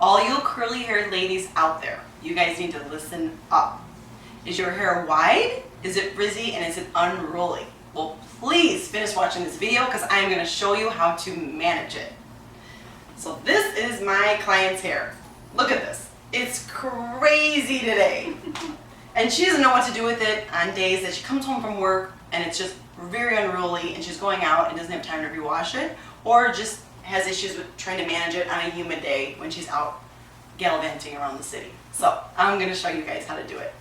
All you curly haired ladies out there, you guys need to listen up. Is your hair wide? Is it frizzy? And is it unruly? Well, please finish watching this video because I'm going to show you how to manage it. So this is my client's hair. Look at this. It's crazy today. And she doesn't know what to do with it on days that she comes home from work and it's just very unruly and she's going out and doesn't have time to rewash it, or just has issues with trying to manage it on a humid day when she's out gallivanting around the city. So I'm going to show you guys how to do it.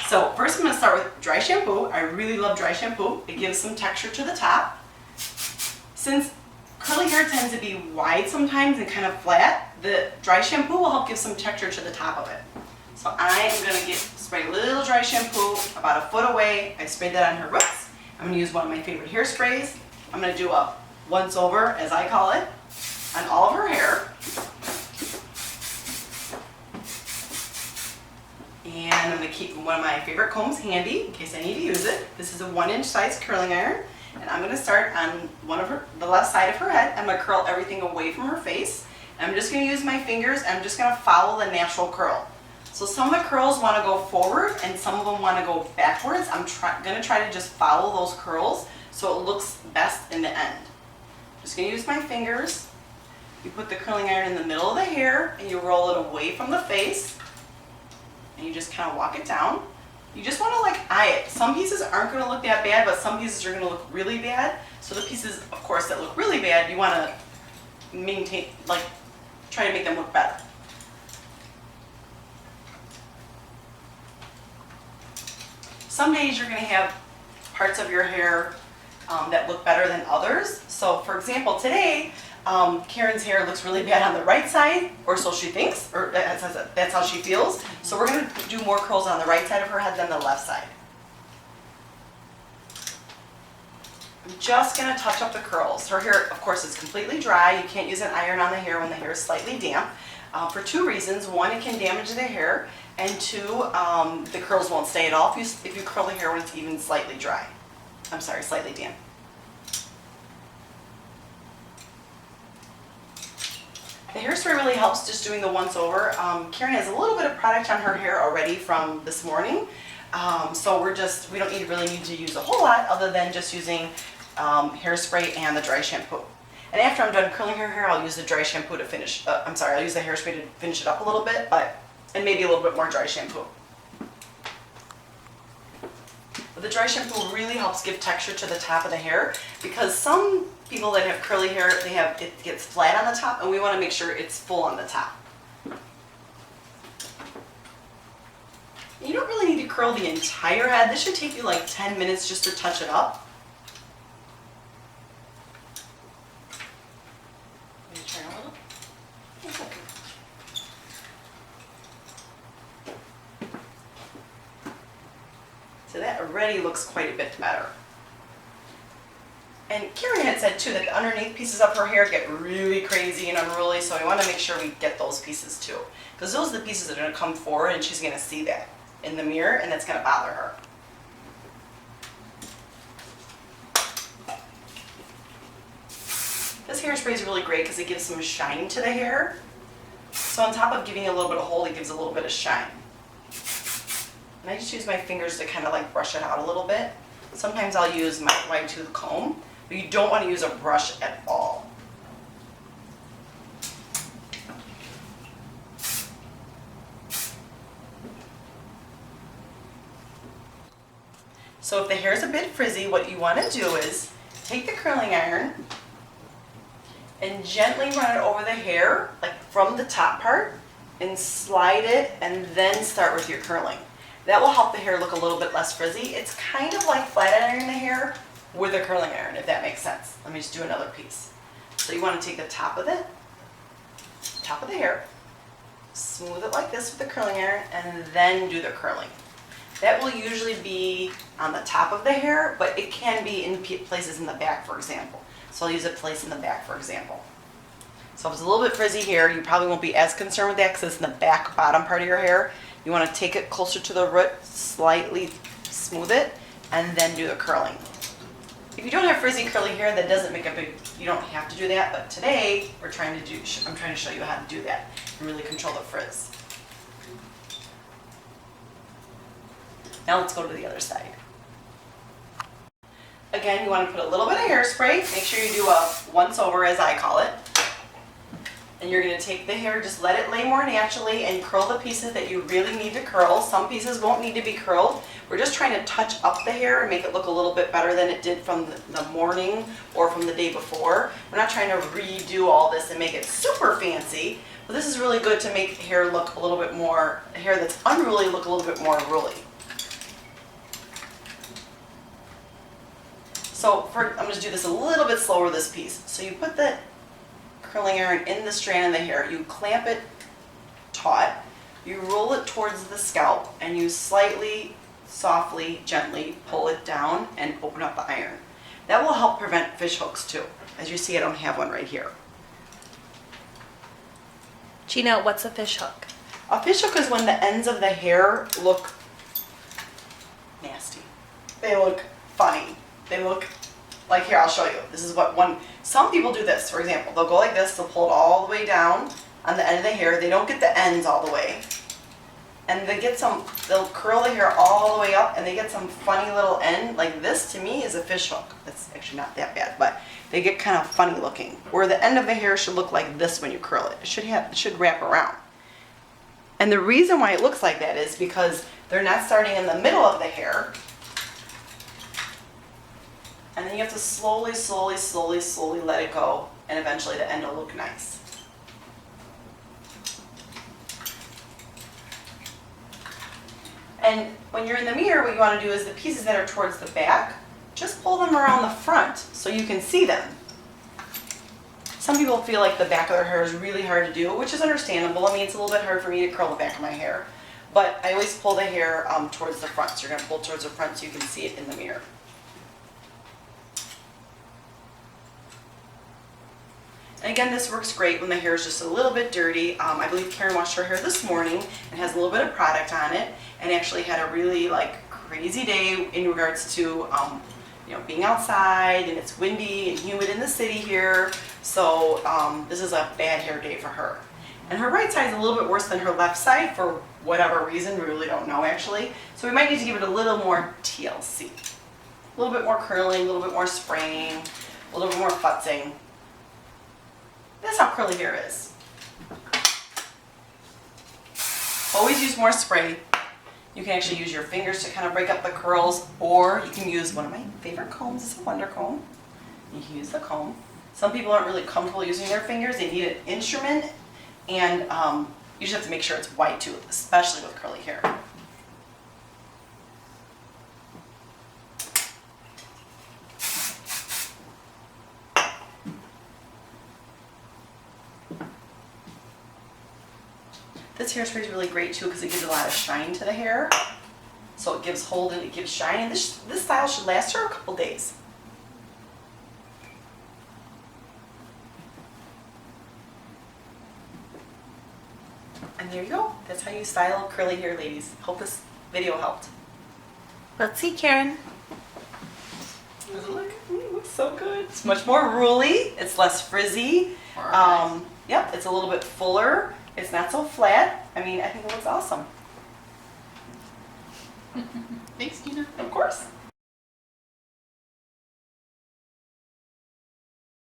So first I'm going to start with dry shampoo. I really love dry shampoo. It gives some texture to the top. Since curly hair tends to be wide sometimes and kind of flat, the dry shampoo will help give some texture to the top of it. So I am going to spray a little dry shampoo about a foot away. I sprayed that on her roots. I'm going to use one of my favorite hairsprays. I'm going to do a once over, as I call it, on all of her hair. And I'm going to keep one of my favorite combs handy in case I need to use it. This is a 1-inch size curling iron. And I'm going to start on the left side of her head. I'm going to curl everything away from her face. And I'm just going to use my fingers and I'm just going to follow the natural curl. So some of the curls want to go forward and some of them want to go backwards. I'm going to try to just follow those curls so it looks best in the end. Just going to use my fingers. You put the curling iron in the middle of the hair and you roll it away from the face. And you just kind of walk it down. You just want to eye it. Some pieces aren't going to look that bad, but some pieces are going to look really bad. So the pieces, of course, that look really bad, you want to maintain, try to make them look better. Some days you're going to have parts of your hair that look better than others. So for example, today, Karen's hair looks really bad on the right side, or so she thinks, or that's how she feels. So we're going to do more curls on the right side of her head than the left side. I'm just going to touch up the curls. Her hair, of course, is completely dry. You can't use an iron on the hair when the hair is slightly damp. For two reasons. One, it can damage the hair, and two, the curls won't stay at all if you curl the hair when it's even slightly dry. I'm sorry, slightly damp. The hairspray really helps just doing the once over. Karen has a little bit of product on her hair already from this morning, so we don't really need to use a whole lot other than just using hairspray and the dry shampoo. And after I'm done curling her hair, I'll use the dry shampoo to finish. I'll use the hairspray to finish it up a little bit, and maybe a little bit more dry shampoo. But the dry shampoo really helps give texture to the top of the hair, because some people that have curly hair, it gets flat on the top, and we want to make sure it's full on the top. You don't really need to curl the entire head. This should take you 10 minutes just to touch it up. Maybe turn a little. It's okay. So that already looks quite a bit better. And Karen had said too that the underneath pieces of her hair get really crazy and unruly, so we want to make sure we get those pieces too. Because those are the pieces that are going to come forward and she's going to see that in the mirror, and that's going to bother her. This hairspray is really great because it gives some shine to the hair. So on top of giving a little bit of hold, it gives a little bit of shine. And I just use my fingers to kind of brush it out a little bit. Sometimes I'll use my wide tooth comb, but you don't want to use a brush at all. So if the hair is a bit frizzy, what you want to do is take the curling iron and gently run it over the hair, from the top part, and slide it, and then start with your curling. That will help the hair look a little bit less frizzy. It's kind of like flat ironing the hair with a curling iron, if that makes sense. Let me just do another piece. So you want to take the top of the hair, smooth it like this with the curling iron, and then do the curling. That will usually be on the top of the hair, but it can be in places in the back, for example. So I'll use a place in the back, for example. So if it's a little bit frizzy here, you probably won't be as concerned with that because it's in the back bottom part of your hair. You want to take it closer to the root, slightly smooth it, and then do the curling. If you don't have frizzy curly hair, that doesn't make a big, you don't have to do that, but today I'm trying to show you how to do that and really control the frizz. Now let's go to the other side. Again, you want to put a little bit of hairspray. Make sure you do a once over, as I call it. And you're going to take the hair, just let it lay more naturally and curl the pieces that you really need to curl. Some pieces won't need to be curled. We're just trying to touch up the hair and make it look a little bit better than it did from the morning or from the day before. We're not trying to redo all this and make it super fancy, but this is really good to make hair look a little bit more, hair that's unruly look a little bit more ruly. So I'm going to do this a little bit slower, this piece. So you put the curling iron in the strand of the hair, you clamp it taut, you roll it towards the scalp, and you slightly, softly, gently pull it down and open up the iron. That will help prevent fish hooks too. As you see, I don't have one right here. Gina, what's a fish hook? A fish hook is when the ends of the hair look nasty. They look funny. They look like, here, I'll show you. This is what some people do this, for example. They'll go like this, they'll pull it all the way down on the end of the hair. They don't get the ends all the way. And they'll curl the hair all the way up and they get some funny little end. Like this, to me, is a fish hook. That's actually not that bad, but they get kind of funny looking. Where the end of the hair should look like this when you curl it. It should wrap around. And the reason why it looks like that is because they're not starting in the middle of the hair. And then you have to slowly, slowly, slowly, slowly let it go, and eventually the end will look nice. And when you're in the mirror, what you want to do is the pieces that are towards the back, just pull them around the front so you can see them. Some people feel like the back of their hair is really hard to do, which is understandable. I mean, it's a little bit hard for me to curl the back of my hair. But I always pull the hair towards the front. So you're going to pull towards the front so you can see it in the mirror. And again, this works great when the hair is just a little bit dirty. I believe Karen washed her hair this morning and has a little bit of product on it and actually had a really crazy day in regards to being outside, and it's windy and humid in the city here. So this is a bad hair day for her. And her right side is a little bit worse than her left side for whatever reason. We really don't know actually. So we might need to give it a little more TLC. A little bit more curling, a little bit more spraying, a little bit more futzing. That's how curly hair is. Always use more spray. You can actually use your fingers to kind of break up the curls, or you can use one of my favorite combs. It's a Wonder Comb. You can use the comb. Some people aren't really comfortable using their fingers. They need an instrument, and you just have to make sure it's white too, especially with curly hair. This hairspray is really great too because it gives a lot of shine to the hair. So it gives hold and it gives shine. And this style should last her a couple days. And there you go. That's how you style curly hair, ladies. Hope this video helped. Let's see, Karen. Does it look? It looks so good. It's much more ruly. It's less frizzy. Yep, it's a little bit fuller. It's not so flat. I mean, I think it looks awesome. Thanks, Tina. Of course.